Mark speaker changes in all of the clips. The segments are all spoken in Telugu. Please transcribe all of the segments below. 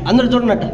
Speaker 1: అందరూ చూడనట్టు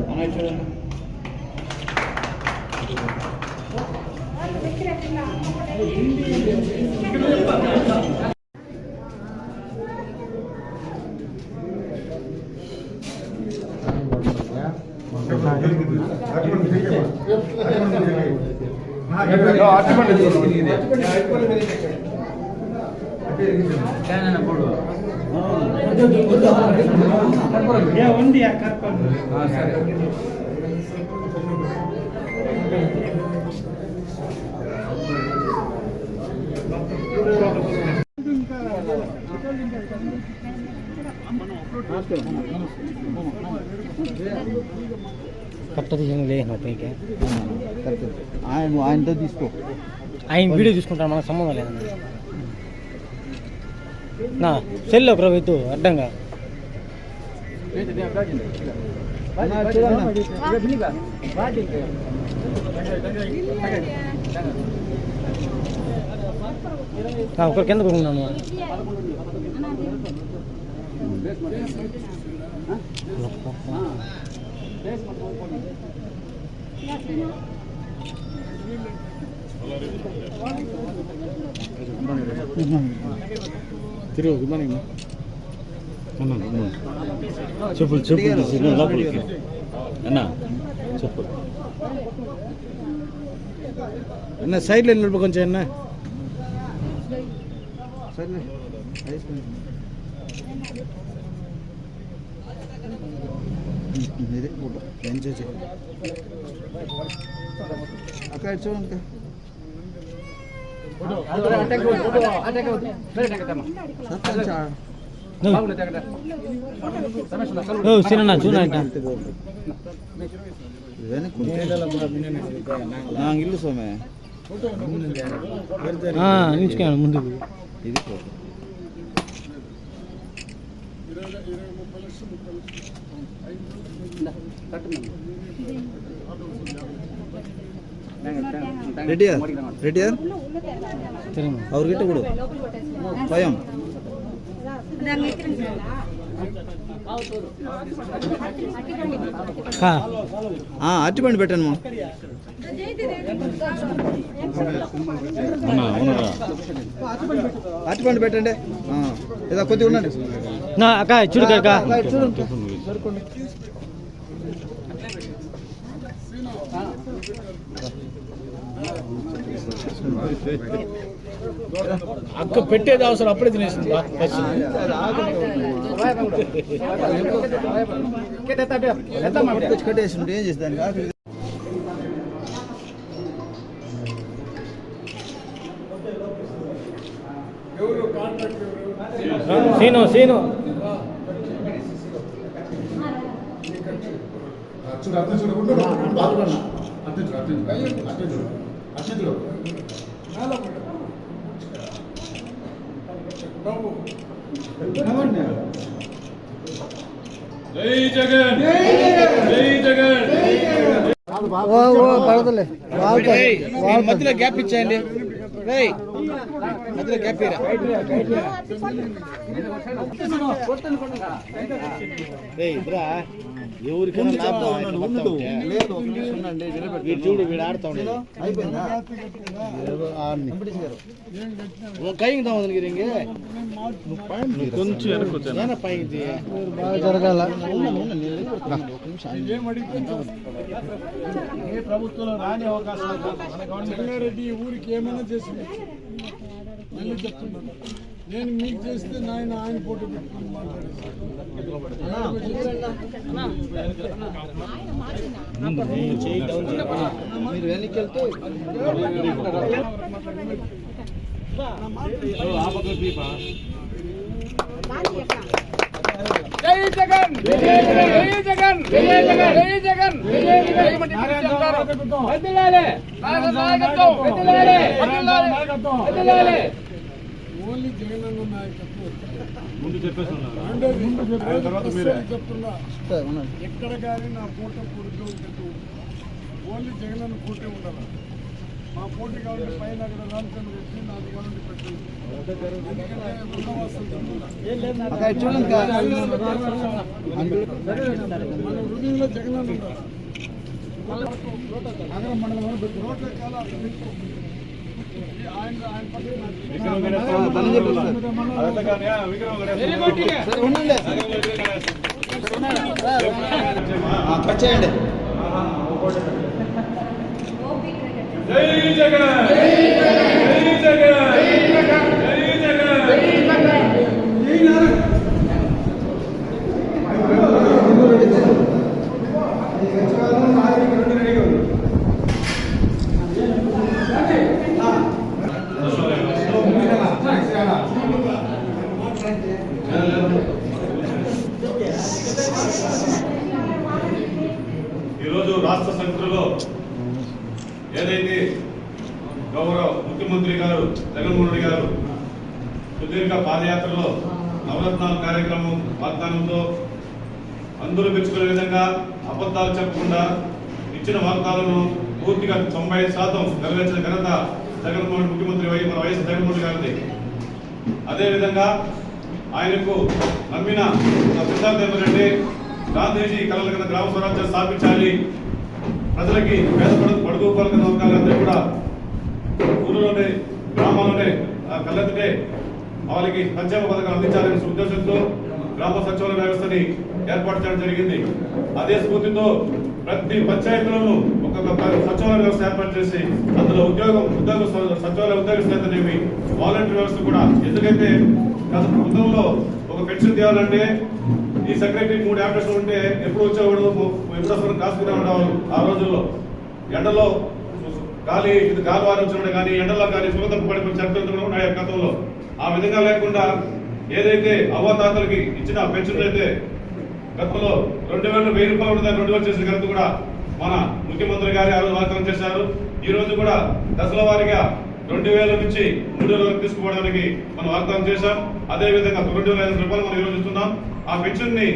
Speaker 2: ఆయనతో తీసుకో,
Speaker 1: ఆయన వీడియో తీసుకుంటాను, మనకు సంబంధం లేదండి. నా సెల్ ఒకరు వెతు అడ్డంగా ఒకరి కింద కొనుక్కున్నాను. తిరుగు గుడ్ మార్నింగ్ చెప్పులు చెప్పులు లోపలికి అన్నా చెప్పు అన్న సైడ్లో నిలబడి కొంచెం అన్న ఎంజాయ్ అక్కడ చూడండి. ఇల్లు సోమే ముందుకు ఇది ரெடியா ரெடியா அவர்கிட்ட கொடு பயம் అరటిపండు పెట్టాను అరటిపండు పెట్టండి ఏదో కొద్దిగా ఉండండి చూడు చూడండి అక్క పెట్టేది అవసరం అప్పుడే తినేసింది.
Speaker 2: కట్టేసి ఏం చేస్తాను
Speaker 1: సీను సీను
Speaker 3: జై జగన్ జై జగన్
Speaker 2: పడతలే
Speaker 1: మధ్యలో గ్యాప్ ఇచ్చేయండి. మధ్యలో గ్యాప్ ఇద్దరా ఎవరికైనా చూడు వీడు ఆడుతా ఉండేది కైకి తాగిరింగే కొంచెం పైకి బాగా జరగాల.
Speaker 3: ఏ ప్రభుత్వంలో రాని అవకాశం రెడ్డి ఊరికి ఏమైనా చేసింది మళ్ళీ చెప్తున్నాను. నేను మీకు చేస్తే ఆయన పోటీ పెట్టుకుని
Speaker 2: మీరు వెనక్కి వెళ్తే
Speaker 4: జై జగన్ జై జగన్ జై జగన్ జై జగన్ జై మండి వదిలాలే నాయకత్వం వదిలాలే వదిలాలే
Speaker 3: ఓన్లీ జగనన్న నాయకత్వం
Speaker 1: ముందు చెప్పేస్తున్నారు
Speaker 3: చెప్తున్నా ఎక్కడ కానీ నా ఫోటో కొడుతూ పెట్టు ఓన్లీ జగనన్న ఫోటో ఉండాలి మా పోటీ కావాలంటే పైన అక్కడ రామచంద్ర రెడ్డి నాది కావాలంటే పెట్టు ఎందుకంటే వృద్ధవాసం
Speaker 2: చూడండి
Speaker 3: మన హృదయంలో జగనన్న ఉండాలి నగరం మండలం రోడ్ల కాల ఆయన పక్కన
Speaker 2: ఉండండి కట్ చేయండి.
Speaker 5: జై జగన్ జై జగన్ జై జగన్ ఈరోజు రాష్ట్ర సంఖ్యలో ఏదైతే గౌరవ ముఖ్యమంత్రి గారు జగన్మోహన్ రెడ్డి గారు సుదీర్ఘ పాదయాత్రలో నవరత్నాల కార్యక్రమం వాగ్దానంతో అందరూ మెచ్చుకునే విధంగా అబద్ధాలు చెప్పకుండా ఇచ్చిన వాగ్దానాలను పూర్తిగా 90% నెరవేర్చిన ఘనత జగన్మోహన్ ముఖ్యమంత్రి మన వైఎస్ జగన్మోహన్ గారిది. అదేవిధంగా ఆయనకు నమ్మిన సిద్ధార్థ రెడ్డి గాంధీజీ కలల కింద గ్రామ స్వరాజ్యం స్థాపించాలి, ప్రజలకి పేద పడుగు పలకన వర్గాలందరూ కూడా ఊరిలోనే గ్రామాల్లోనే కళ్ళెత్తితే వాళ్ళకి సంక్షేమ పథకాలు అందించాలనే ఉద్దేశంతో గ్రామ సచివాలయ వ్యవస్థని ఏర్పాటు చేయడం జరిగింది. అదే స్ఫూర్తితో ప్రతి పంచాయతీలోనూ ఒక్కొక్క సచివాలయ వ్యవస్థ ఏర్పాటు చేసి అందులో సచివాలయ ఉద్యోగస్తులైతేనేమి వాలంటీర్ వ్యవస్థ కూడా, ఎందుకైతే గత ప్రభుత్వంలో ఒక పెన్షన్ తీయాలంటే ఈ సెక్రటరీ 3 ఆఫీసులు ఉంటే ఎప్పుడు వచ్చేవాడు ఎప్పుడు వస్తారు కాసుకునే ఉండేవాళ్ళు. ఆ రోజుల్లో ఎండలో గాలి వారి వచ్చినప్పుడు కానీ ఎండలో కానీ సుగంధం పడిపోయి చరిత్రలు ఉన్నాయి గతంలో. ఆ విధంగా లేకుండా ఏదైతే అవ్వతాతలకి ఇచ్చిన పెన్షన్ అయితే గతంలో 2,000 రూపాయలు ఉంటుందని 2,000 చేసిన ఘనత కూడా మన ముఖ్యమంత్రి గారి ఆ రోజు వాగ్దానం చేశారు. ఈ రోజు కూడా దశల వారీగా 2,000 నుంచి 3,000 వరకు తీసుకోవడానికి మనం వాగ్దానం చేశాం. అదే విధంగా 2,500 రూపాయలు మనం ఈరోజు ఇస్తున్నాం. ఆ పెన్షన్ ని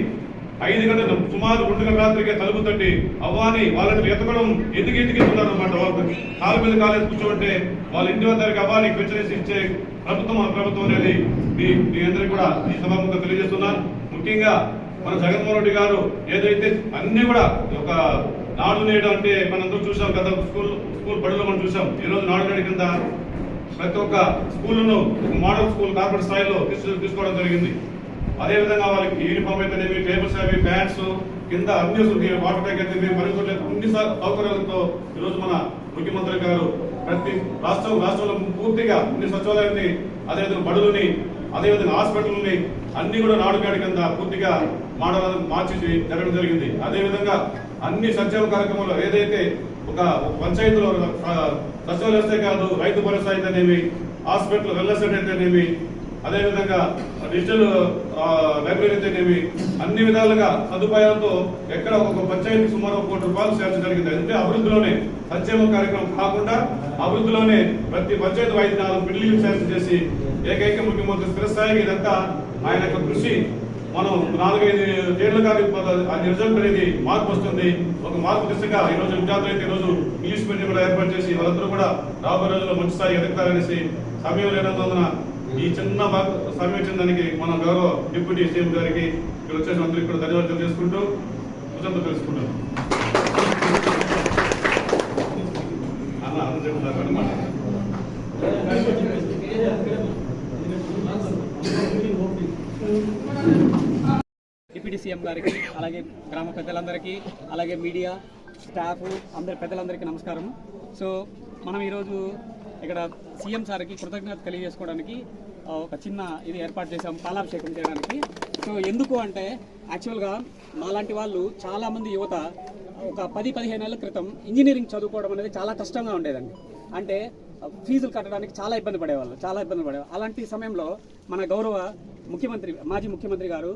Speaker 5: 5 గంటలు సుమారు 2 గంటల రాత్రికి తలుపు తట్టి అవ్వాని వాళ్ళని ఎత్తకడం ఎందుకు ఇస్తున్నారు అనమాట. వాళ్ళకి కాలు మీద కాలేజ్ కూర్చోబెట్టే వాళ్ళ ఇంటి వద్దరికి అవ్వాని పెన్షన్ ఇచ్చే ప్రభుత్వం మన ప్రభుత్వం అనేది మీ అందరికీ కూడా ఈ సభాముఖంగా తెలియజేస్తున్నాను. ముఖ్యంగా మన జగన్మోహన్ రెడ్డి గారు ఏదైతే అన్ని కూడా ఒక నాడు నేడు అంటే మనందరూ చూసాం కదా, స్కూల్ బడుల్లో మనం చూసాం. ఈ రోజు నాడు నేడు కింద ప్రతి ఒక్క స్కూల్ను ఒక మోడల్ స్కూల్ కార్పొరేట్ స్థాయిలో తీసుకోవడం జరిగింది. అదేవిధంగా వాళ్ళకి యూనిఫామ్ అయితేనేమి, టేబుల్స్ అవి, ఫ్యాన్స్ కింద అన్ని వాటర్ ట్యాంక్ అయితే మరుగుదొడ్లు అన్ని సౌకర్యాలతో ఈరోజు మన ముఖ్యమంత్రి గారు ప్రతి రాష్ట్రంలో పూర్తిగా అన్ని సచివాలయాన్ని, అదేవిధంగా బడులని, అదేవిధంగా హాస్పిటల్ని అన్ని కూడా నాడుగాడి కింద పూర్తిగా మార్చి జరగడం జరిగింది. అదేవిధంగా అన్ని సంక్షేమ కార్యక్రమాలు ఏదైతే ఒక పంచాయతీలో సచివాలయ వ్యవస్థే కాదు, రైతు భరోసా అయితేనేమి, హాస్పిటల్ వెల్నెస్ అయితేనేమి, అదేవిధంగా డిజిటల్ లైబ్రరీ అయితేనేమి, అన్ని విధాలుగా సదుపాయాలతో ఎక్కడ ఒక పంచాయతీ సుమారు 1 కోటి రూపాయలు చేర్చడం జరిగింది. అంటే అభివృద్ధిలోనే సంక్షేమ కార్యక్రమం కాకుండా అభివృద్ధిలోనే ప్రతి పంచాయతీ 5-4 బిల్డింగ్లు శాంక్షన్ చేసి ఏకైక ముఖ్యమంత్రి స్థిరస్థాయికి ఇదంతా ఆయన యొక్క కృషి. మనం 4-5 ఏళ్ల కానీ రిజల్ట్ అనేది మార్పు వస్తుంది. ఒక మార్పు దిశగా ఈ రోజు విద్యార్థులు అయితే ఈరోజు ఇంగ్లీష్ మీడియం కూడా ఏర్పాటు చేసి వాళ్ళందరూ కూడా రాబోయే రోజుల్లో మంచి స్థాయి ఎదుగుతారనేసి సమయం లేనందున ఈ చిన్న సమయం ఇచ్చిన దానికి మన గౌరవ డిప్యూటీ సీఎం గారికి ఇక్కడ వచ్చేసిన అందరికీ కూడా ధన్యవాదాలు చేసుకుంటూ కృతజ్ఞతలు తెలుసుకుంటాను.
Speaker 4: డిప్యూటీ సీఎం గారికి, అలాగే గ్రామ పెద్దలందరికీ, అలాగే మీడియా స్టాఫ్ అందరి పెద్దలందరికీ నమస్కారం. సో మనం ఈరోజు ఇక్కడ సీఎం సార్కి కృతజ్ఞత తెలియజేసుకోవడానికి ఒక చిన్న ఇది ఏర్పాటు చేసాం, పాలాభిషేకం చేయడానికి. సో ఎందుకు అంటే యాక్చువల్గా మాలాంటి వాళ్ళు చాలామంది యువత ఒక 10-15 ఏళ్ల క్రితం ఇంజనీరింగ్ చదువుకోవడం అనేది చాలా కష్టంగా ఉండేదండి. అంటే ఫీజులు కట్టడానికి చాలా ఇబ్బంది పడేవాళ్ళు. అలాంటి సమయంలో మన గౌరవ మాజీ ముఖ్యమంత్రి గారు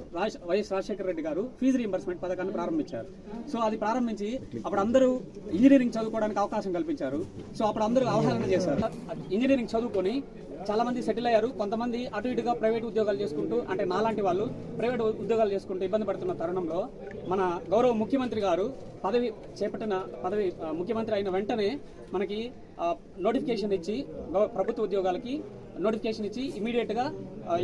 Speaker 4: వైఎస్ రాజశేఖర రెడ్డి గారు ఫీజు రీయింబర్స్మెంట్ పథకాన్ని ప్రారంభించారు. సో అది ప్రారంభించి అప్పుడు అందరూ ఇంజనీరింగ్ చదువుకోవడానికి అవకాశం కల్పించారు. సో అప్పుడు అందరూ అవహేళన చేశారు. ఇంజనీరింగ్ చదువుకొని చాలా మంది సెటిల్ అయ్యారు. కొంతమంది అటు ఇటుగా ప్రైవేట్ ఉద్యోగాలు చేసుకుంటూ, అంటే నాలాంటి వాళ్ళు ప్రైవేట్ ఉద్యోగాలు చేసుకుంటూ ఇబ్బంది పడుతున్న తరుణంలో మన గౌరవ ముఖ్యమంత్రి గారు ముఖ్యమంత్రి అయిన వెంటనే మనకి నోటిఫికేషన్ ఇచ్చి ప్రభుత్వ ఉద్యోగాలకి నోటిఫికేషన్ ఇచ్చి ఇమీడియట్గా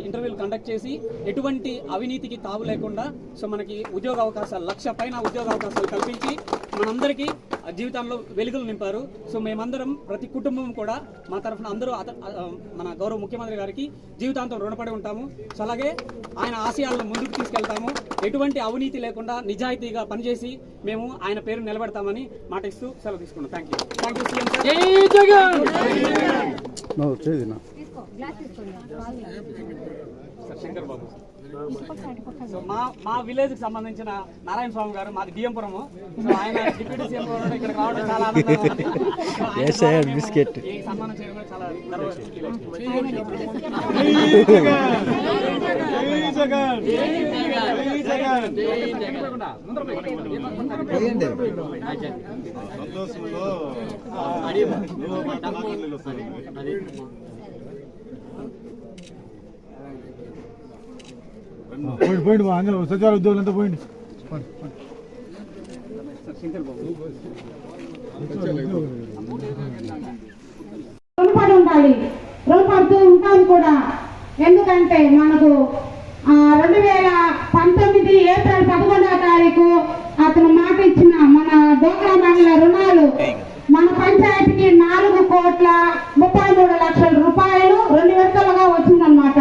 Speaker 4: ఇంటర్వ్యూలు కండక్ట్ చేసి ఎటువంటి అవినీతికి తావు లేకుండా సో మనకి ఉద్యోగ అవకాశాలు 1,00,000 పైన ఉద్యోగ అవకాశాలు కల్పించి మనందరికీ జీవితంలో వెలుగులు నింపారు. సో మేమందరం ప్రతి కుటుంబం కూడా మా తరఫున అందరూ మన గౌరవ ముఖ్యమంత్రి గారికి జీవితాంతం రుణపడి ఉంటాము. సో అలాగే ఆయన ఆశయాలను ముందుకు తీసుకెళ్తాము. ఎటువంటి అవినీతి లేకుండా నిజాయితీగా పనిచేసి మేము ఆయన పేరు నిలబెడతామని మాట ఇస్తూ సెలవు తీసుకున్నాం. Thank you CM sir. Shankar Babu. So మా విలేజ్ కి సంబంధించిన నారాయణ స్వామి గారు, మాది బియ్యంపురము. సో ఆయన డిప్యూటీ సీఎం ఇక్కడ రావడం చాలా ఆనందంగా ఉంది. ఈ సన్మానం చేయడం కూడా చాలా
Speaker 3: పోయింది అందులో సచివాలయ ఉద్యోగులంతా పోయింది.
Speaker 6: రుణపడి ఉండాలి, రుణపడుతూ ఉంటాం కూడా. ఎందుకంటే మనకు 2019 ఏప్రిల్ 11వ తారీఖు అతను మాట ఇచ్చిన మన డోక్రా మహిళల రుణాలు మన పంచాయతీకి 4,33,00,000 రూపాయలు 2 విడతలుగా వచ్చిందనమాట.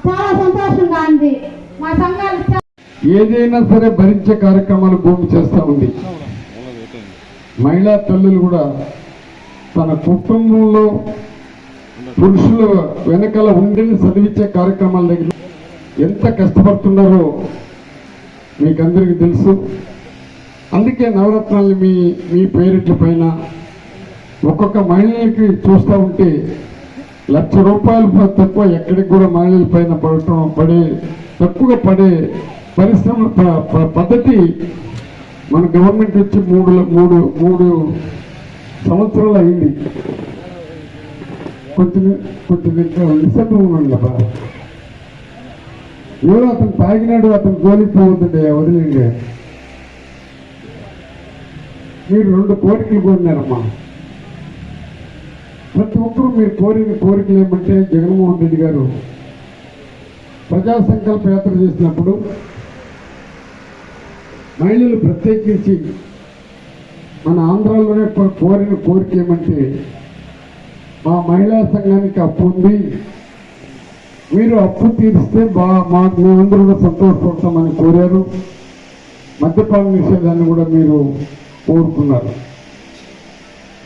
Speaker 6: చాలా సంతోషంగా ఉంది. మా సంఘాలు
Speaker 3: ఏదైనా సరే భరించే కార్యక్రమాలు భూమి చేస్తూ ఉంది. మహిళా తల్లులు కూడా తన కుటుంబంలో పురుషుల వెనకాల ఉండి చదివించే కార్యక్రమాల దగ్గర ఎంత కష్టపడుతున్నారో మీకందరికీ తెలుసు. అందుకే నవరత్నాలు మీ పేరిట్ల పైన ఒక్కొక్క మహిళలకి చూస్తూ ఉంటే ₹1,00,000 తక్కువ ఎక్కడికి కూడా మహిళల పైన తక్కువగా పడే పరిశ్రమ పద్ధతి మన గవర్నమెంట్ వచ్చి మూడు సంవత్సరాలు అయింది. కొంచెం నిశ్శబ్దం ఉండండి. ఎవరో అతను తాగినాడు, అతను గోలికి పోవద్దండి, వదిలేండి. మీరు 2 కోరికలు కోరినారమ్మా. ప్రతి ఒక్కరూ మీరు కోరిన కోరికలు ఏమంటే, జగన్మోహన్ రెడ్డి గారు ప్రజా సంకల్ప యాత్ర చేసినప్పుడు మహిళలు ప్రత్యేకించి మన ఆంధ్రాలోనే కోరిన కోరిక ఏమంటే, మా మహిళా సంఘానికి అప్పు ఉంది, మీరు అప్పు తీరిస్తే మేమందరూ కూడా సంతోషపడతామని కోరారు. మద్యపాన నిషేధాన్ని కూడా మీరు కోరుకున్నారు.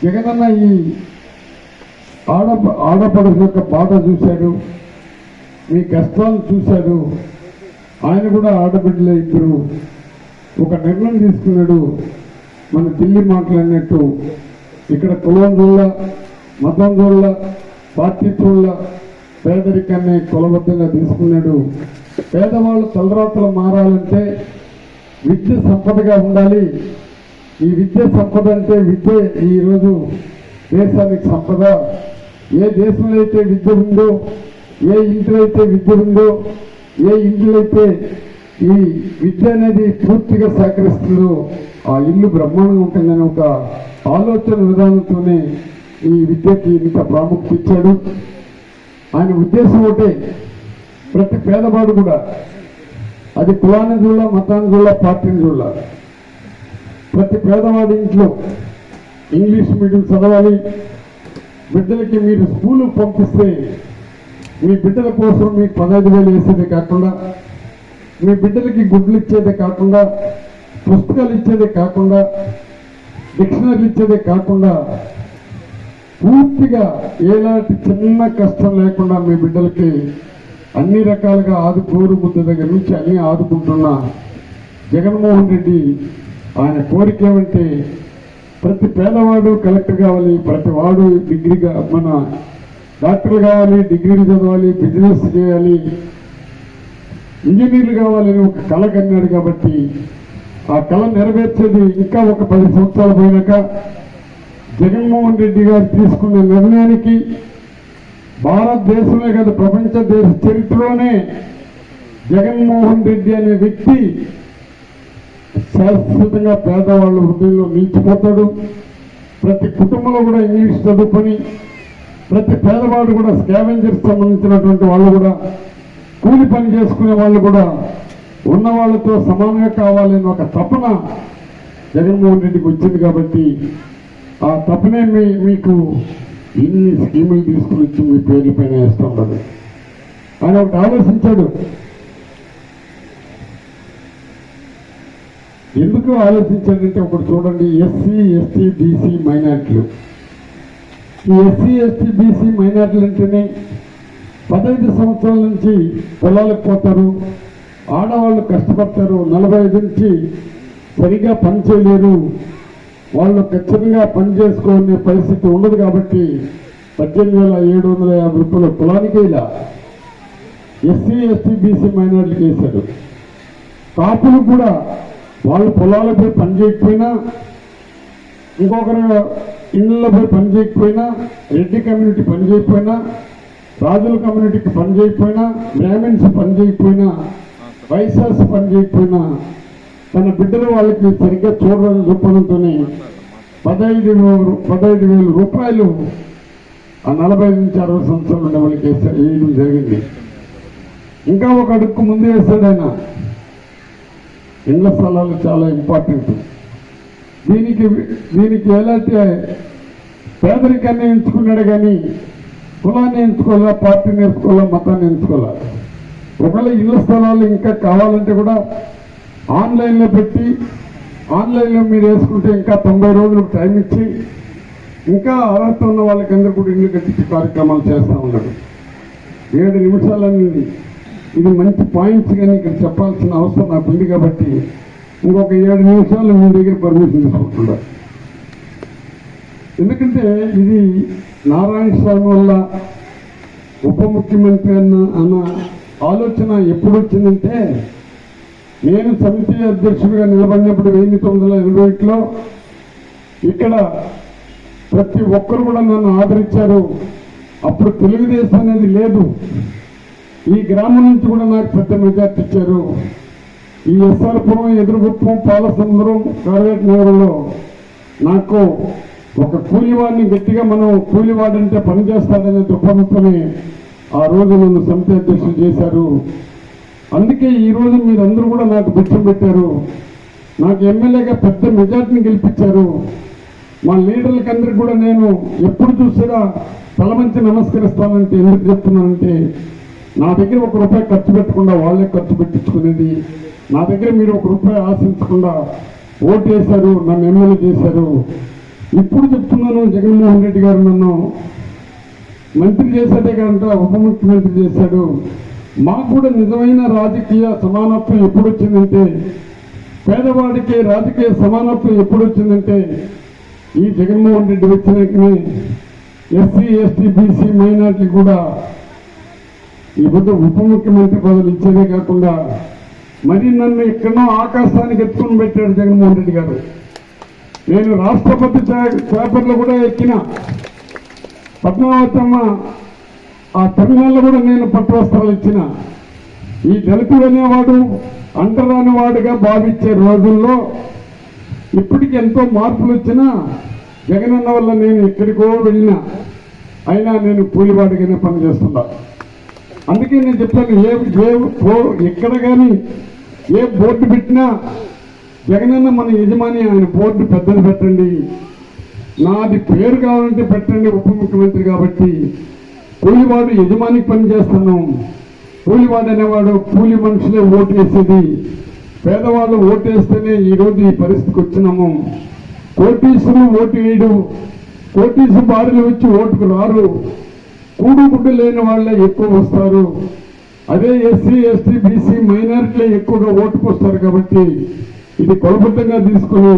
Speaker 3: జగనన్న ఈ ఆడపడుల యొక్క బాధ చూశాడు, మీ కష్టాలను చూశాడు. ఆయన కూడా ఆడబిడ్డలే ఇద్దరు ఒక నిర్ణయం తీసుకున్నాడు. మన ఢిల్లీ మాట్లాడినట్టు ఇక్కడ కులం చూడ, మతం చూడ, పార్టీ చూడ, పేదరికాన్ని కులబద్ధంగా తీసుకున్నాడు. పేదవాళ్ళు తలరాతలు మారాలంటే విద్య సంపదగా ఉండాలి. ఈ విద్య సంపద అంటే విద్య ఈరోజు దేశానికి సంపద. ఏ దేశంలో అయితే విద్య ఉందో, ఏ ఇంట్లో అయితే విద్య ఉందో, ఏ ఇంట్లో అయితే ఈ విద్య అనేది పూర్తిగా సహకరిస్తుందో ఆ ఇల్లు బ్రహ్మాండంగా ఉంటుందని ఒక ఆలోచన విధానంతోనే ఈ విద్యకి ఇంత ప్రాముఖ్యత ఇచ్చాడు. ఆయన ఉద్దేశం ఒకటే, ప్రతి పేదవాడు కూడా అది కులాన్ని చూడ, మతాన్ని చూడ, పార్టీని చూడ, ప్రతి పేదవాడి ఇంట్లో ఇంగ్లీష్ మీడియం చదవాలి. బిడ్డలకి మీరు స్కూలు పంపిస్తే మీ బిడ్డల కోసం మీకు 15,000 వేసేదే కాకుండా, మీ బిడ్డలకి గుడ్లు ఇచ్చేదే కాకుండా, పుస్తకాలు ఇచ్చేదే కాకుండా, డిక్షనరీలు ఇచ్చేదే కాకుండా, పూర్తిగా ఎలాంటి చిన్న కష్టం లేకుండా మీ బిడ్డలకి అన్ని రకాలుగా ఆదుకోరు ముద్ద దగ్గర నుంచి అన్ని ఆదుకుంటున్న జగన్మోహన్ రెడ్డి ఆయన కోరిక ఏమంటే, ప్రతి పేదవాడు కలెక్టర్ కావాలి, ప్రతి వాడు డిగ్రీగా మన డాక్టర్లు కావాలి, డిగ్రీలు చదవాలి, బిజినెస్ చేయాలి, ఇంజనీర్లు కావాలని ఒక కళ కన్నాడు. కాబట్టి ఆ కళ నెరవేర్చేది ఇంకా ఒక 10 సంవత్సరాలు పోయినాక జగన్మోహన్ రెడ్డి గారు తీసుకున్న నిర్ణయానికి భారతదేశంలో కాదు ప్రపంచ దేశ చరిత్రలోనే జగన్మోహన్ రెడ్డి అనే వ్యక్తి శాశ్వతంగా పేదవాళ్ళ హృదయంలో నిలిచిపోతాడు. ప్రతి కుటుంబంలో కూడా ఇంగ్లీష్ చదువుకొని ప్రతి పేదవాడు కూడా స్కావెంజర్స్ సంబంధించినటువంటి వాళ్ళు కూడా కూలి పని చేసుకునే వాళ్ళు కూడా ఉన్న వాళ్ళతో సమానంగా కావాలని ఒక తపన జగన్మోహన్ రెడ్డికి వచ్చింది. కాబట్టి ఆ తపనే మీకు ఇన్ని స్కీములు తీసుకుని వచ్చి మీ పేర్ల పైన వేస్తూ ఉండదు. ఆయన ఒకటి ఆలోచించాడు. ఎందుకు ఆలోచించాడంటే ఒకటి చూడండి, ఎస్సీ ఎస్టీ బీసీ మైనార్టీలు. ఈ ఎస్సీ ఎస్టీ బీసీ మైనార్టీలు అంటేనే 15 సంవత్సరాల నుంచి పొలాలకు పోతారు, ఆడవాళ్ళు కష్టపడతారు, 45 నుంచి సరిగా పని చేయలేరు, వాళ్ళు ఖచ్చితంగా పని చేసుకునే పరిస్థితి ఉండదు. కాబట్టి 18,750 రూపాయల పొలానికే ఇలా ఎస్సీ ఎస్టీ బీసీ మైనార్టీలకు వేశారు. కాపులు కూడా వాళ్ళు పొలాలపై పని చేయకపోయినా, ఇంకొకరు ఇళ్ళపై పని చేయకపోయినా, రెడ్డి కమ్యూనిటీ పని చేయకపోయినా, రాజుల కమ్యూనిటీకి పని చేయకపోయినా, బ్రాహ్మిన్స్ పని చేయకపోయినా, వైశ్యాస్ పని చేయకపోయినా తన బిడ్డలు వాళ్ళకి సరిగ్గా చూడాలని దృక్పథంతోనే 15,000 రూపాయలు ఆ 45 నుంచి 60 సంవత్సరాలు ఉండే వాళ్ళకి వేయడం జరిగింది. ఇంకా ఒక అడుక్కు ముందు వేశాడు ఆయన. ఇళ్ల స్థలాలు చాలా ఇంపార్టెంట్. దీనికి ఎలాంటి పేదరికాన్ని ఎంచుకున్నాడు కానీ కులాన్ని ఎంచుకోవాలా, పార్టీని ఎంచుకోవాలా, మతాన్ని ఎంచుకోవాలా. ఒకవేళ ఇళ్ల స్థలాలు ఇంకా కావాలంటే కూడా ఆన్లైన్లో పెట్టి ఆన్లైన్లో మీరు వేసుకుంటే ఇంకా 90 రోజులకు టైం ఇచ్చి ఇంకా అర్హత ఉన్న వాళ్ళకి అందరూ కూడా ఇల్లు కట్టించే కార్యక్రమాలు చేస్తూ ఉన్నాడు. 7 నిమిషాలని ఇది మంచి పాయింట్స్ కానీ ఇక్కడ చెప్పాల్సిన అవసరం నాకు ఉంది. కాబట్టి ఇంకొక 7 నిమిషాలు మీ దగ్గర పర్మిషన్ తీసుకుంటున్నారు. ఎందుకంటే ఇది నారాయణ స్వామి వల్ల ఉప ముఖ్యమంత్రి అన్న ఆలోచన ఎప్పుడు వచ్చిందంటే, నేను సమితి అధ్యక్షుడిగా నిలబడినప్పుడు 1981లో ఇక్కడ ప్రతి ఒక్కరు కూడా నన్ను ఆదరించారు. అప్పుడు తెలుగుదేశం అనేది లేదు. ఈ గ్రామం నుంచి కూడా నాకు పెద్ద మెజార్టీ ఇచ్చారు. ఈ ఎస్ఆర్పురం, ఎదురుగుప్పం, పాలసముద్రం, కార్వేట్ నగరంలో నాకు ఒక కూలివాడిని గట్టిగా మనం కూలివాడంటే పనిచేస్తాడనే దృక్పథంతోనే ఆ రోజు నన్ను సమితి అధ్యక్షులు చేశారు. అందుకే ఈరోజు మీరందరూ కూడా నాకు బిచ్చం పెట్టారు. నాకు ఎమ్మెల్యేగా పెద్ద మెజార్టీని గెలిపించారు. మా లీడర్లకి అందరికి కూడా నేను ఎప్పుడు చూసినా తలమంచి నమస్కరిస్తానంటే ఎందుకు చెప్తున్నానంటే, నా దగ్గర ₹1 ఖర్చు పెట్టకుండా వాళ్ళే ఖర్చు పెట్టించుకునేది. నా దగ్గర మీరు ₹1 ఆశించకుండా ఓటు వేశారు, నన్ను ఎమ్మెల్యే చేశారు. ఇప్పుడు చెప్తున్నాను, జగన్మోహన్ రెడ్డి గారు నన్ను మంత్రి చేశాడే కంట ఉప ముఖ్యమంత్రి చేశాడు. మాకు కూడా నిజమైన రాజకీయ సమానత్వం ఎప్పుడు వచ్చిందంటే, పేదవాడికి రాజకీయ సమానత్వం ఎప్పుడు వచ్చిందంటే ఈ జగన్మోహన్ రెడ్డి వచ్చినాకనే ఎస్సీ ఎస్టీ బీసీ మైనార్టీ కూడా ఈ బుద్ధ ఉప ముఖ్యమంత్రి పదవులు ఇచ్చేదే కాకుండా మరి నన్ను ఎక్కడో ఆకాశానికి ఎత్తుకుని పెట్టాడు జగన్మోహన్ రెడ్డి గారు. నేను రాష్ట్రపతి పేపర్లో కూడా ఎక్కిన పద్మావతమ్మ ఆ తమిళనాడులో కూడా నేను పట్టు వస్త్రాలు ఇచ్చిన. ఈ దళితుడు అనేవాడు అంటరాని వాడుగా భావించే రోజుల్లో ఇప్పటికి ఎంతో మార్పులు వచ్చినా జగనన్న వల్ల నేను ఎక్కడికో వెళ్ళినా అయినా నేను కూలివాడిగానే పనిచేస్తున్నా. అందుకే నేను చెప్పాను, ఎక్కడ కానీ ఏ బోర్డు పెట్టినా జగనన్న మన యజమాని, ఆయన బోర్డు పెద్దలు పెట్టండి, నాది పేరు కావాలంటే పెట్టండి ఉప ముఖ్యమంత్రి కాబట్టి కూలివాడు యజమానికి పనిచేస్తున్నాం. కూలివాడు అనేవాడు కూలి మనుషులే ఓటు వేసేది, పేదవాళ్ళు ఓటు వేస్తేనే ఈరోజు ఈ పరిస్థితికి వచ్చినాము. కోటీసులు ఓటు వేయడు, కోటీసు బారులు వచ్చి ఓటుకు రారు, కూడుగుడ్డు లేని వాళ్ళే ఎక్కువ వస్తారు. అదే ఎస్సీ ఎస్టీ బీసీ మైనారిటీలే ఎక్కువగా ఓటుకు వస్తారు. కాబట్టి ఇది కొలబద్ధంగా తీసుకుని